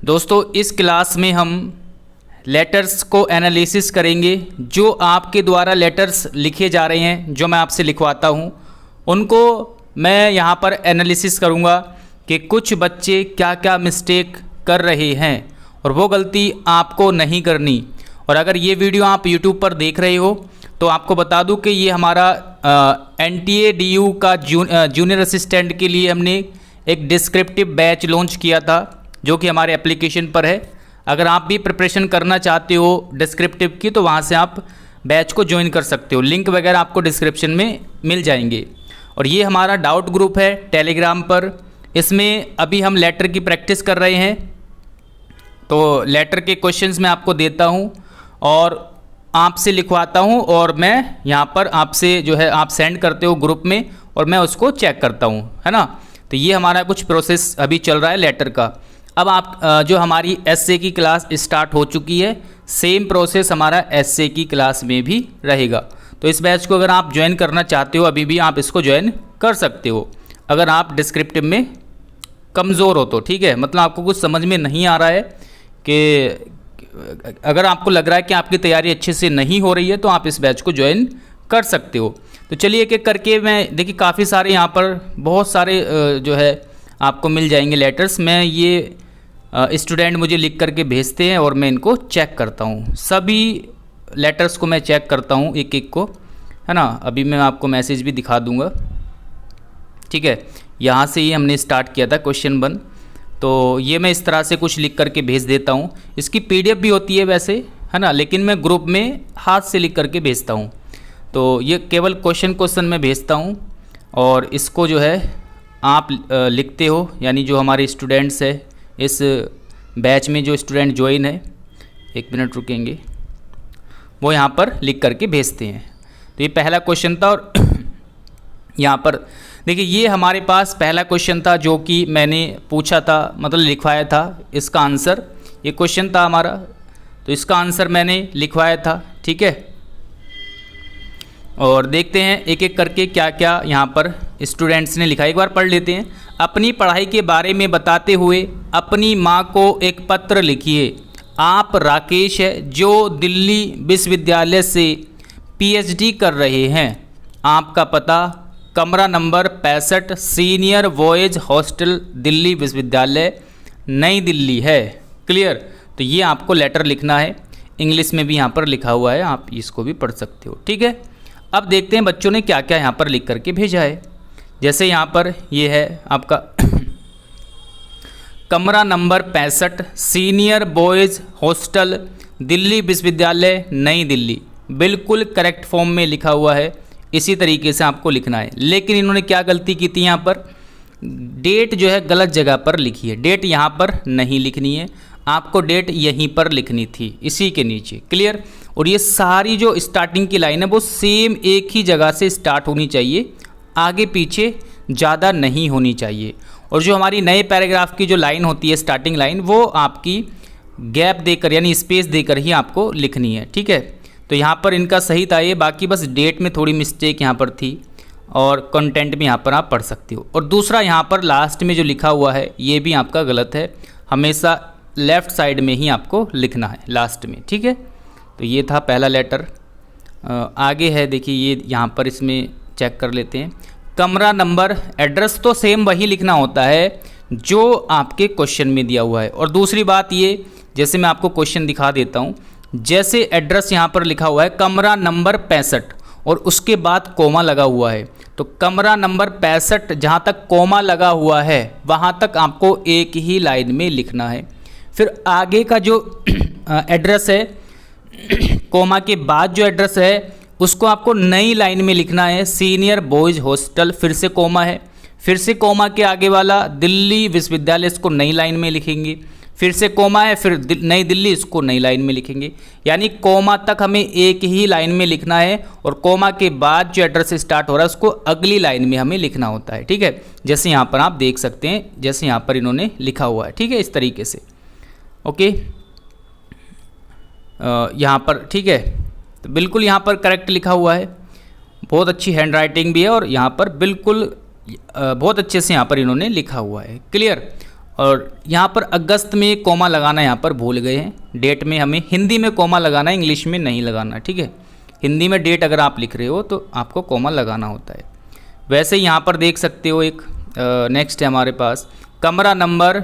दोस्तों इस क्लास में हम लेटर्स को एनालिसिस करेंगे। जो आपके द्वारा लेटर्स लिखे जा रहे हैं, जो मैं आपसे लिखवाता हूँ, उनको मैं यहाँ पर एनालिसिस करूँगा कि कुछ बच्चे क्या क्या मिस्टेक कर रहे हैं और वो गलती आपको नहीं करनी। और अगर ये वीडियो आप YouTube पर देख रहे हो तो आपको बता दूं कि ये हमारा NTA DU का जूनियर असिस्टेंट के लिए हमने एक डिस्क्रिप्टिव बैच लॉन्च किया था, जो कि हमारे एप्लीकेशन पर है। अगर आप भी प्रिपरेशन करना चाहते हो डिस्क्रिप्टिव की तो वहाँ से आप बैच को ज्वाइन कर सकते हो। लिंक वगैरह आपको डिस्क्रिप्शन में मिल जाएंगे। और ये हमारा डाउट ग्रुप है टेलीग्राम पर। इसमें अभी हम लेटर की प्रैक्टिस कर रहे हैं, तो लेटर के क्वेश्चंस मैं आपको देता हूँ और आपसे लिखवाता हूँ, और मैं यहाँ पर आपसे जो है आप सेंड करते हो ग्रुप में और मैं उसको चेक करता हूँ, है ना। तो ये हमारा कुछ प्रोसेस अभी चल रहा है लेटर का। अब आप जो हमारी एसए की क्लास स्टार्ट हो चुकी है, सेम प्रोसेस हमारा एसए की क्लास में भी रहेगा। तो इस बैच को अगर आप ज्वाइन करना चाहते हो अभी भी आप इसको ज्वाइन कर सकते हो, अगर आप डिस्क्रिप्टिव में कमज़ोर हो तो, ठीक है। मतलब आपको कुछ समझ में नहीं आ रहा है कि अगर आपको लग रहा है कि आपकी तैयारी अच्छे से नहीं हो रही है तो आप इस बैच को ज्वाइन कर सकते हो। तो चलिए एक एक करके मैं देखिए काफ़ी सारे यहाँ पर बहुत सारे जो है आपको मिल जाएंगे लेटर्स। मैं ये स्टूडेंट मुझे लिख करके भेजते हैं और मैं इनको चेक करता हूँ। सभी लेटर्स को मैं चेक करता हूँ एक एक को, है ना। अभी मैं आपको मैसेज भी दिखा दूँगा, ठीक है। यहाँ से ही हमने स्टार्ट किया था क्वेश्चन 1, तो ये मैं इस तरह से कुछ लिख करके भेज देता हूँ। इसकी PDF भी होती है वैसे, है ना, लेकिन मैं ग्रुप में हाथ से लिख करके भेजता हूँ। तो ये केवल क्वेश्चन मैं भेजता हूँ और इसको जो है आप लिखते हो, यानी जो हमारे स्टूडेंट्स है इस बैच में जो स्टूडेंट ज्वाइन है, 1 मिनट रुकेंगे, वो यहाँ पर लिख करके भेजते हैं। तो ये पहला क्वेश्चन था और यहाँ पर देखिए ये हमारे पास पहला क्वेश्चन था जो कि मैंने पूछा था, मतलब लिखवाया था। इसका आंसर, ये क्वेश्चन था हमारा, तो इसका आंसर मैंने लिखवाया था, ठीक है। और देखते हैं एक एक करके क्या क्या यहाँ पर स्टूडेंट्स ने लिखा। एक बार पढ़ लेते हैं। अपनी पढ़ाई के बारे में बताते हुए अपनी माँ को एक पत्र लिखिए। आप राकेश है जो दिल्ली विश्वविद्यालय से PhD कर रहे हैं। आपका पता कमरा number 65 senior boys hostel Delhi विश्वविद्यालय नई दिल्ली है। क्लियर। तो ये आपको लेटर लिखना है, इंग्लिश में भी यहाँ पर लिखा हुआ है, आप इसको भी पढ़ सकते हो, ठीक है। अब देखते हैं बच्चों ने क्या क्या यहाँ पर लिख करके भेजा है। जैसे यहाँ पर ये है आपका कमरा number 65 senior boys hostel Delhi विश्वविद्यालय नई दिल्ली, बिल्कुल करेक्ट फॉर्म में लिखा हुआ है। इसी तरीके से आपको लिखना है। लेकिन इन्होंने क्या गलती की थी, यहाँ पर डेट जो है गलत जगह पर लिखी है। डेट यहाँ पर नहीं लिखनी है, आपको डेट यहीं पर लिखनी थी, इसी के नीचे। क्लियर। और ये सारी जो स्टार्टिंग की लाइन है वो सेम एक ही जगह से स्टार्ट होनी चाहिए, आगे पीछे ज़्यादा नहीं होनी चाहिए। और जो हमारी नए पैराग्राफ की जो लाइन होती है स्टार्टिंग लाइन, वो आपकी गैप देकर यानी स्पेस देकर ही आपको लिखनी है, ठीक है। तो यहाँ पर इनका सही था ये, बाकी बस डेट में थोड़ी मिस्टेक यहाँ पर थी और कंटेंट में यहाँ पर आप पढ़ सकते हो। और दूसरा यहाँ पर लास्ट में जो लिखा हुआ है ये भी आपका गलत है, हमेशा लेफ़्ट साइड में ही आपको लिखना है लास्ट में, ठीक है। तो ये था पहला लेटर। आगे है देखिए ये यहाँ पर इसमें चेक कर लेते हैं। कमरा नंबर, एड्रेस तो सेम वही लिखना होता है जो आपके क्वेश्चन में दिया हुआ है। और दूसरी बात ये, जैसे मैं आपको क्वेश्चन दिखा देता हूँ, जैसे एड्रेस यहाँ पर लिखा हुआ है कमरा नंबर 65 और उसके बाद कोमा लगा हुआ है, तो कमरा नंबर 65 जहाँ तक कोमा लगा हुआ है वहाँ तक आपको एक ही लाइन में लिखना है। फिर आगे का जो एड्रेस है, कोमा के बाद जो एड्रेस है उसको आपको नई लाइन में लिखना है। सीनियर बॉयज़ हॉस्टल, फिर से कोमा है, फिर से कोमा के आगे वाला दिल्ली विश्वविद्यालय, इसको नई लाइन में लिखेंगे। फिर से कोमा है, फिर नई दिल्ली, इसको नई लाइन में लिखेंगे। यानी कोमा तक हमें एक ही लाइन में लिखना है और कोमा के बाद जो एड्रेस स्टार्ट हो रहा है उसको अगली लाइन में हमें लिखना होता है, ठीक है। जैसे यहाँ पर आप देख सकते हैं, जैसे यहाँ पर इन्होंने लिखा हुआ है, ठीक है, इस तरीके से। ओके, यहाँ पर ठीक है, तो बिल्कुल यहाँ पर करेक्ट लिखा हुआ है, बहुत अच्छी हैंड राइटिंग भी है और यहाँ पर बिल्कुल बहुत अच्छे से यहाँ पर इन्होंने लिखा हुआ है। क्लियर। और यहाँ पर अगस्त में कोमा लगाना यहाँ पर भूल गए हैं, डेट में हमें हिंदी में कोमा लगाना है, इंग्लिश में नहीं लगाना, ठीक है। हिंदी में डेट अगर आप लिख रहे हो तो आपको कोमा लगाना होता है। वैसे यहाँ पर देख सकते हो एक नेक्स्ट है हमारे पास कमरा नंबर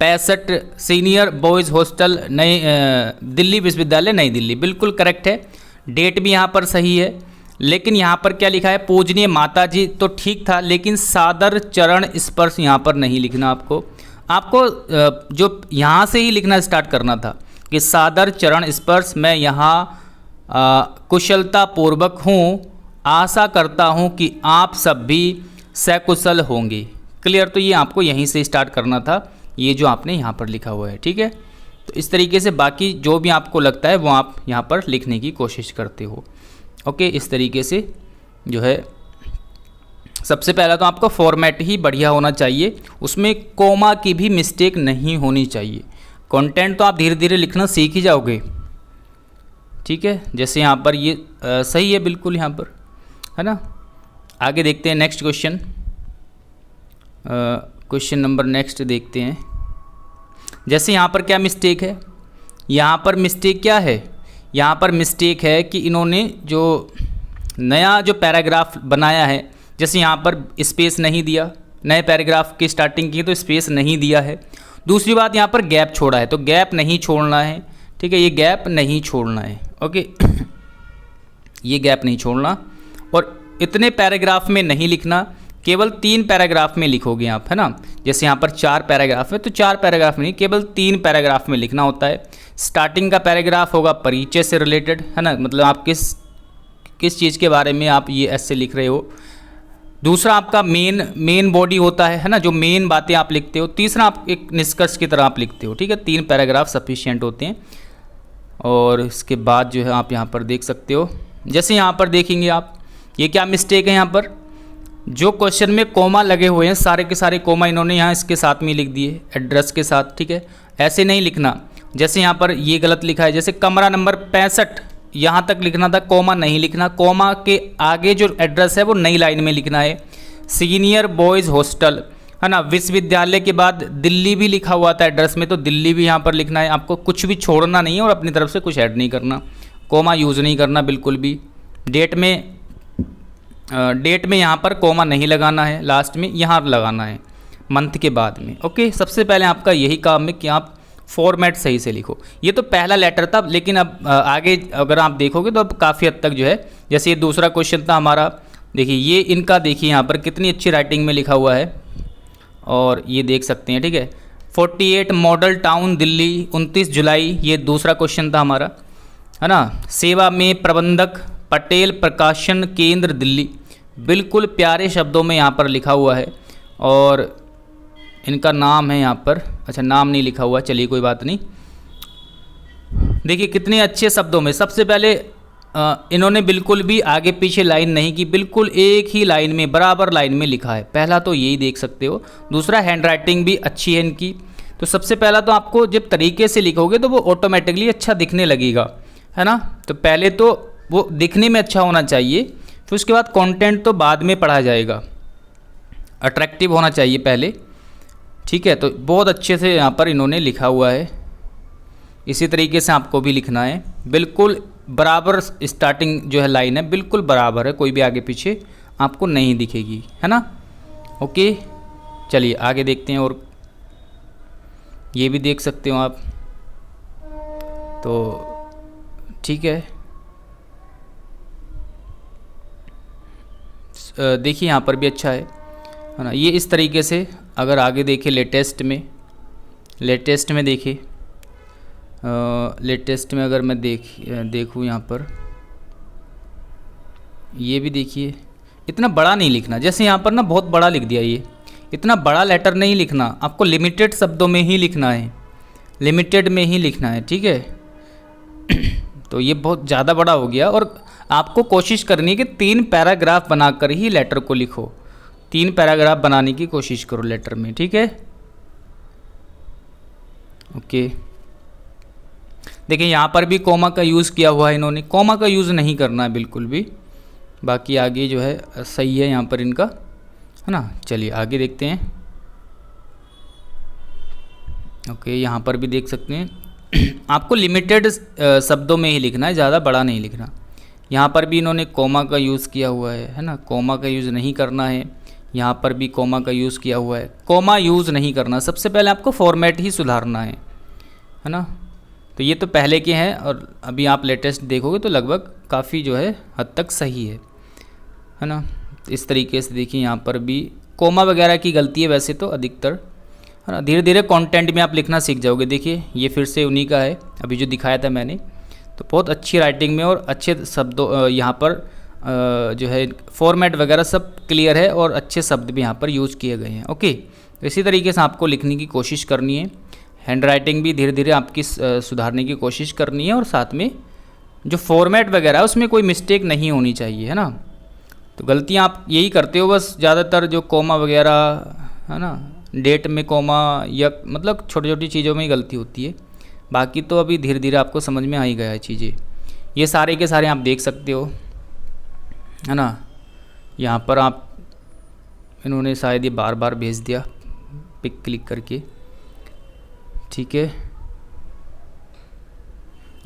65 सीनियर बॉयज़ हॉस्टल नई दिल्ली विश्वविद्यालय नई दिल्ली, बिल्कुल करेक्ट है। डेट भी यहाँ पर सही है, लेकिन यहाँ पर क्या लिखा है पूजनीय माता जी, तो ठीक था, लेकिन सादर चरण स्पर्श यहाँ पर नहीं लिखना। आपको जो यहाँ से ही लिखना स्टार्ट करना था कि सादर चरण स्पर्श मैं यहाँ कुशलतापूर्वक हूँ, आशा करता हूँ कि आप सब भी सकुशल होंगे। क्लियर, तो ये आपको यहीं से स्टार्ट करना था, ये जो आपने यहाँ पर लिखा हुआ है, ठीक है। तो इस तरीके से बाकी जो भी आपको लगता है वो आप यहाँ पर लिखने की कोशिश करते हो। ओके, इस तरीके से जो है सबसे पहला तो आपका फॉर्मेट ही बढ़िया होना चाहिए, उसमें कोमा की भी मिस्टेक नहीं होनी चाहिए। कंटेंट तो आप धीरे धीरे लिखना सीख ही जाओगे, ठीक है। जैसे यहाँ पर ये सही है बिल्कुल यहाँ पर, है ना। आगे देखते हैं next question, question number next देखते हैं। जैसे यहाँ पर क्या मिस्टेक है, यहाँ पर मिस्टेक क्या है, यहाँ पर मिस्टेक है कि इन्होंने जो नया जो पैराग्राफ बनाया है, जैसे यहाँ पर स्पेस नहीं दिया, नए पैराग्राफ की स्टार्टिंग की तो स्पेस नहीं दिया है। दूसरी बात यहाँ पर गैप छोड़ा है, तो गैप नहीं छोड़ना है, ठीक है, ये गैप नहीं छोड़ना है। ओके ये गैप नहीं छोड़ना, और इतने पैराग्राफ में नहीं लिखना, केवल 3 पैराग्राफ में लिखोगे आप, है ना। जैसे यहाँ पर 4 पैराग्राफ है तो 4 पैराग्राफ में नहीं, केवल 3 पैराग्राफ में लिखना होता है। स्टार्टिंग का पैराग्राफ होगा परिचय से रिलेटेड, है ना, मतलब आप किस चीज़ के बारे में आप ये ऐसे लिख रहे हो। दूसरा आपका मेन बॉडी होता है ना, जो मेन बातें आप लिखते हो। तीसरा आप एक निष्कर्ष की तरह आप लिखते हो, ठीक है। 3 पैराग्राफ सफिशिएंट होते हैं। और इसके बाद जो है आप यहाँ पर देख सकते हो, जैसे यहाँ पर देखेंगे आप, ये क्या मिस्टेक है, यहाँ पर जो क्वेश्चन में कोमा लगे हुए हैं सारे के सारे कोमा इन्होंने यहाँ इसके साथ में लिख दिए, एड्रेस के साथ, ठीक है। ऐसे नहीं लिखना, जैसे यहाँ पर ये गलत लिखा है, जैसे कमरा नंबर 65 यहाँ तक लिखना था, कोमा नहीं लिखना, कोमा के आगे जो एड्रेस है वो नई लाइन में लिखना है। सीनियर बॉयज़ हॉस्टल, है ना, विश्वविद्यालय के बाद दिल्ली भी लिखा हुआ था एड्रेस में, तो दिल्ली भी यहाँ पर लिखना है। आपको कुछ भी छोड़ना नहीं है और अपनी तरफ से कुछ ऐड नहीं करना, कोमा यूज़ नहीं करना बिल्कुल भी। डेट में यहाँ पर कोमा नहीं लगाना है, लास्ट में यहाँ लगाना है मंथ के बाद में। ओके, सबसे पहले आपका यही काम है कि आप फॉर्मेट सही से लिखो। ये तो पहला लेटर था, लेकिन अब आगे अगर आप देखोगे तो अब काफ़ी हद तक जो है, जैसे ये दूसरा क्वेश्चन था हमारा, देखिए ये इनका देखिए यहाँ पर कितनी अच्छी राइटिंग में लिखा हुआ है, और ये देख सकते हैं, ठीक है। 48 मॉडल टाउन दिल्ली 29 जुलाई, ये दूसरा क्वेश्चन था हमारा, है ना। सेवा में प्रबंधक पटेल प्रकाशन केंद्र दिल्ली, बिल्कुल प्यारे शब्दों में यहाँ पर लिखा हुआ है। और इनका नाम है यहाँ पर, अच्छा नाम नहीं लिखा हुआ, चलिए कोई बात नहीं। देखिए कितने अच्छे शब्दों में, सबसे पहले इन्होंने बिल्कुल भी आगे पीछे लाइन नहीं की, बिल्कुल एक ही लाइन में बराबर लाइन में लिखा है। पहला तो यही देख सकते हो। दूसरा हैंड राइटिंग भी अच्छी है इनकी। तो सबसे पहला तो आपको जब तरीके से लिखोगे तो वो ऑटोमेटिकली अच्छा दिखने लगेगा, है ना। तो पहले तो वो दिखने में अच्छा होना चाहिए, फिर उसके बाद कंटेंट तो बाद में पढ़ा जाएगा। अट्रैक्टिव होना चाहिए पहले, ठीक है। तो बहुत अच्छे से यहाँ पर इन्होंने लिखा हुआ है, इसी तरीके से आपको भी लिखना है। बिल्कुल बराबर स्टार्टिंग जो है लाइन है, बिल्कुल बराबर है, कोई भी आगे पीछे आपको नहीं दिखेगी, है ना। ओके चलिए आगे देखते हैं। और ये भी देख सकते हो आप, तो ठीक है। देखिए यहाँ पर भी अच्छा है ना। ये इस तरीके से अगर आगे देखें लेटेस्ट में देखिए, लेटेस्ट में अगर मैं देखूँ यहाँ पर, ये भी देखिए, इतना बड़ा नहीं लिखना। जैसे यहाँ पर ना बहुत बड़ा लिख दिया, ये इतना बड़ा लेटर नहीं लिखना, आपको लिमिटेड शब्दों में ही लिखना है, लिमिटेड में ही लिखना है, ठीक है। तो ये बहुत ज़्यादा बड़ा हो गया, और आपको कोशिश करनी है कि 3 पैराग्राफ बनाकर ही लेटर को लिखो। 3 पैराग्राफ बनाने की कोशिश करो लेटर में, ठीक है। ओके देखिए यहाँ पर भी कोमा का यूज़ किया हुआ है इन्होंने, कोमा का यूज़ नहीं करना है बिल्कुल भी। बाकी आगे जो है सही है यहाँ पर इनका, है ना। चलिए आगे देखते हैं। ओके, यहाँ पर भी देख सकते हैं आपको लिमिटेड शब्दों में ही लिखना है, ज़्यादा बड़ा नहीं लिखना। यहाँ पर भी इन्होंने कोमा का यूज़ किया हुआ है ना, कोमा का यूज़ नहीं करना है। यहाँ पर भी कोमा का यूज़ किया हुआ है, कोमा यूज़ नहीं करना। सबसे पहले आपको फॉर्मेट ही सुधारना है ना। तो ये तो पहले के हैं और अभी आप लेटेस्ट देखोगे तो लगभग काफ़ी जो है हद तक सही है ना। इस तरीके से देखिए यहाँ पर भी कोमा वगैरह की गलती है वैसे तो अधिकतर, है ना। धीरे धीरे कंटेंट में आप लिखना सीख जाओगे। देखिए ये फिर से उन्हीं का है अभी जो दिखाया था मैंने। तो बहुत अच्छी राइटिंग में और अच्छे शब्दों यहाँ पर जो है फॉर्मेट वगैरह सब क्लियर है और अच्छे शब्द भी यहाँ पर यूज़ किए गए हैं। ओके, तो इसी तरीके से आपको लिखने की कोशिश करनी है। हैंड राइटिंग भी धीरे धीरे आपकी सुधारने की कोशिश करनी है और साथ में जो फॉर्मेट वगैरह है उसमें कोई मिस्टेक नहीं होनी चाहिए, है ना। तो गलतियाँ आप यही करते हो बस ज़्यादातर, जो कोमा वगैरह है ना, डेट में कोमा या मतलब छोटी छोटी चीज़ों में ही गलती होती है। बाकी तो अभी धीरे धीरे आपको समझ में आ ही गया है चीज़ें। ये सारे के सारे आप देख सकते हो, है ना। यहाँ पर आप इन्होंने शायद ये बार बार भेज दिया पिक क्लिक करके, ठीक है।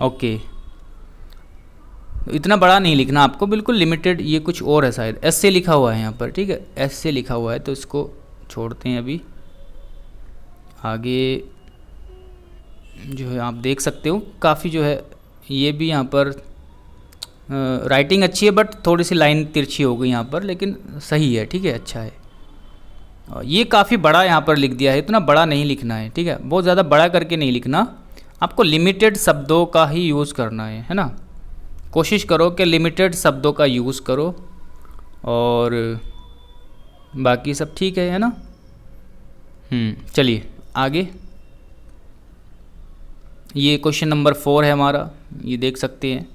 ओके, इतना बड़ा नहीं लिखना आपको, बिल्कुल लिमिटेड। ये कुछ और है शायद, एस से लिखा हुआ है यहाँ पर, ठीक है, एस से लिखा हुआ है तो इसको छोड़ते हैं अभी। आगे जो है आप देख सकते हो काफ़ी जो है ये भी यहाँ पर राइटिंग अच्छी है बट थोड़ी सी लाइन तिरछी हो गई यहाँ पर, लेकिन सही है, ठीक है, अच्छा है। और ये काफ़ी बड़ा यहाँ पर लिख दिया है, इतना बड़ा नहीं लिखना है, ठीक है, बहुत ज़्यादा बड़ा करके नहीं लिखना। आपको लिमिटेड शब्दों का ही यूज़ करना है ना। कोशिश करो कि लिमिटेड शब्दों का यूज़ करो और बाकी सब ठीक है ना। चलिए आगे। ये क्वेश्चन नंबर 4 है हमारा, ये देख सकते हैं।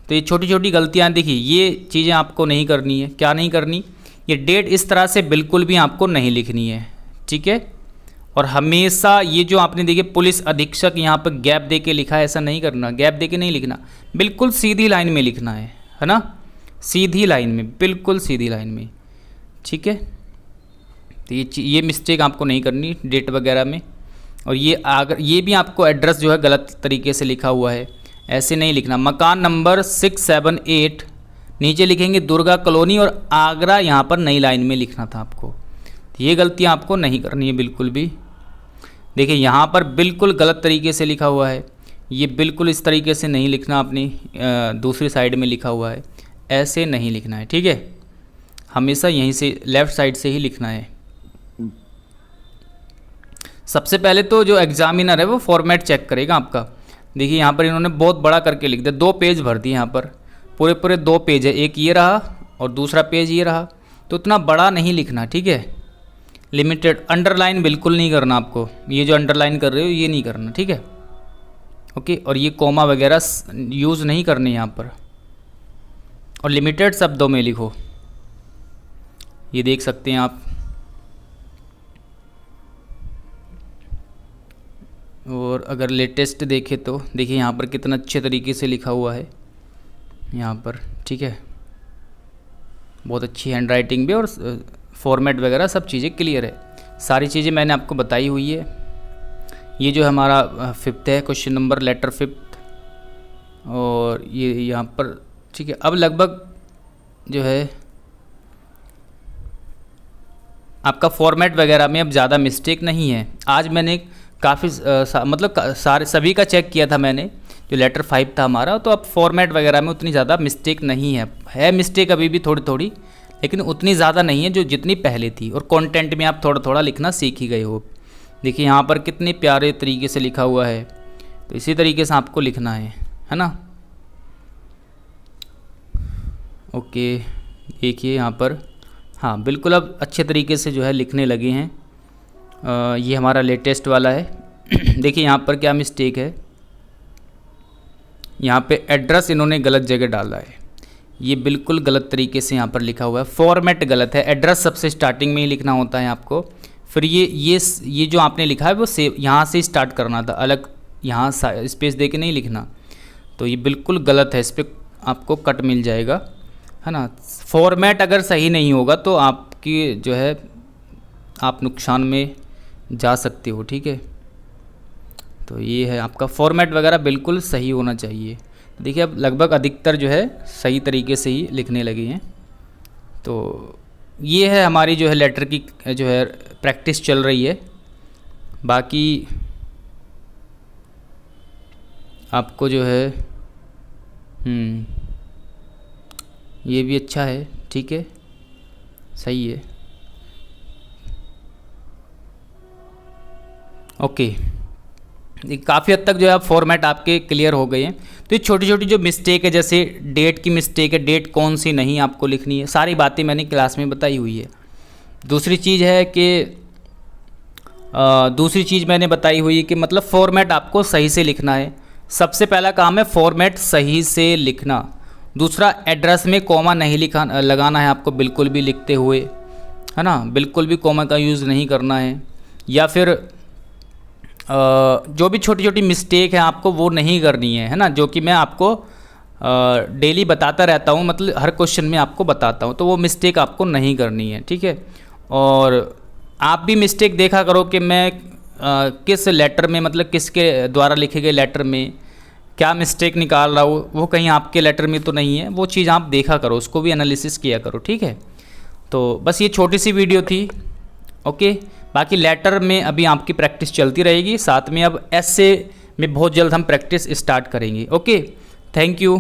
तो ये छोटी छोटी गलतियाँ देखिए, ये चीज़ें आपको नहीं करनी है। क्या नहीं करनी? ये डेट इस तरह से बिल्कुल भी आपको नहीं लिखनी है, ठीक है। और हमेशा ये जो आपने देखिए पुलिस अधीक्षक यहाँ पर गैप दे के लिखा है, ऐसा नहीं करना, गैप दे के नहीं लिखना, बिल्कुल सीधी लाइन में लिखना है ना, सीधी लाइन में, बिल्कुल सीधी लाइन में, ठीक है। तो ये मिस्टेक आपको नहीं करनी डेट वगैरह में। और ये भी आपको एड्रेस जो है गलत तरीके से लिखा हुआ है, ऐसे नहीं लिखना। मकान नंबर 678 नीचे लिखेंगे दुर्गा कॉलोनी और आगरा यहाँ पर नई लाइन में लिखना था आपको। तो ये गलतियाँ आपको नहीं करनी है बिल्कुल भी। देखिए यहाँ पर बिल्कुल गलत तरीके से लिखा हुआ है, ये बिल्कुल इस तरीके से नहीं लिखना, अपनी दूसरी साइड में लिखा हुआ है, ऐसे नहीं लिखना है, ठीक है। हमेशा यहीं से लेफ़्ट साइड से ही लिखना है। सबसे पहले तो जो एग्जामिनर है वो फॉर्मेट चेक करेगा आपका। देखिए यहाँ पर इन्होंने बहुत बड़ा करके लिख दिया, 2 पेज भर दिए यहाँ पर, पूरे 2 पेज है, एक ये रहा और दूसरा पेज ये रहा। तो इतना बड़ा नहीं लिखना, ठीक है, लिमिटेड। अंडरलाइन बिल्कुल नहीं करना आपको, ये जो अंडरलाइन कर रहे हो ये नहीं करना, ठीक है, ओके। और ये कोमा वगैरह यूज़ नहीं करने यहाँ पर, और लिमिटेड शब्दों में लिखो, ये देख सकते हैं आप। और अगर लेटेस्ट देखें तो देखिए यहाँ पर कितना अच्छे तरीके से लिखा हुआ है यहाँ पर, ठीक है, बहुत अच्छी हैंड राइटिंग भी और फॉर्मेट वगैरह सब चीज़ें क्लियर है। सारी चीज़ें मैंने आपको बताई हुई है। ये जो हमारा 5th है क्वेश्चन नंबर, लेटर 5th, और ये यहाँ पर, ठीक है। अब लगभग जो है आपका फॉर्मेट वगैरह में अब ज़्यादा मिस्टेक नहीं है। आज मैंने काफ़ी मतलब सभी का चेक किया था मैंने, जो लेटर 5 था हमारा, तो अब फॉर्मेट वगैरह में उतनी ज़्यादा मिस्टेक नहीं है मिस्टेक अभी भी थोड़ी थोड़ी, लेकिन उतनी ज़्यादा नहीं है जो जितनी पहले थी। और कंटेंट में आप थोड़ा थोड़ा लिखना सीख ही गए हो। देखिए यहाँ पर कितने प्यारे तरीके से लिखा हुआ है, तो इसी तरीके से आपको लिखना है ना। ओके, देखिए यहाँ पर, हाँ बिल्कुल अब अच्छे तरीके से जो है लिखने लगे हैं। ये हमारा लेटेस्ट वाला है। देखिए यहाँ पर क्या मिस्टेक है, यहाँ पे एड्रेस इन्होंने गलत जगह डाला है, ये बिल्कुल गलत तरीके से यहाँ पर लिखा हुआ है, फॉर्मेट गलत है। एड्रेस सबसे स्टार्टिंग में ही लिखना होता है आपको, फिर ये जो आपने लिखा है वो सेव यहाँ से स्टार्ट करना था, अलग यहाँ स्पेस दे के नहीं लिखना। तो ये बिल्कुल गलत है, इस पर आपको कट मिल जाएगा, है ना। फॉर्मेट अगर सही नहीं होगा तो आपकी जो है आप नुकसान में जा सकते हो, ठीक है। तो ये है आपका फॉर्मेट वगैरह बिल्कुल सही होना चाहिए। देखिए अब लगभग अधिकतर जो है सही तरीके से ही लिखने लगे हैं। तो ये है हमारी जो है लेटर की जो है प्रैक्टिस चल रही है। बाकी आपको जो है ये भी अच्छा है, ठीक है, सही है, ओके। काफ़ी हद तक जो है फॉर्मेट आपके क्लियर हो गए हैं। तो ये छोटी छोटी जो मिस्टेक है, जैसे डेट की मिस्टेक है, डेट कौन सी नहीं आपको लिखनी है, सारी बातें मैंने क्लास में बताई हुई है। दूसरी चीज़ है कि दूसरी चीज़ मैंने बताई हुई है कि मतलब फॉर्मेट आपको सही से लिखना है। सबसे पहला काम है फॉर्मेट सही से लिखना। दूसरा, एड्रेस में कॉमा नहीं लगाना है आपको बिल्कुल भी लिखते हुए, है ना, बिल्कुल भी कॉमा का यूज़ नहीं करना है। या फिर जो भी छोटी छोटी मिस्टेक है आपको वो नहीं करनी है ना, जो कि मैं आपको डेली बताता रहता हूँ, मतलब हर क्वेश्चन में आपको बताता हूँ, तो वो मिस्टेक आपको नहीं करनी है, ठीक है। और आप भी मिस्टेक देखा करो कि मैं किस लेटर में, मतलब किसके द्वारा लिखे गए लेटर में क्या मिस्टेक निकाल रहा हूँ, वो कहीं आपके लेटर में तो नहीं है, वो चीज़ आप देखा करो, उसको भी एनालिसिस किया करो, ठीक है। तो बस ये छोटी सी वीडियो थी, ओके। बाकी लेटर में अभी आपकी प्रैक्टिस चलती रहेगी, साथ में अब ऐसे में बहुत जल्द हम प्रैक्टिस स्टार्ट करेंगे, ओके। Thank you.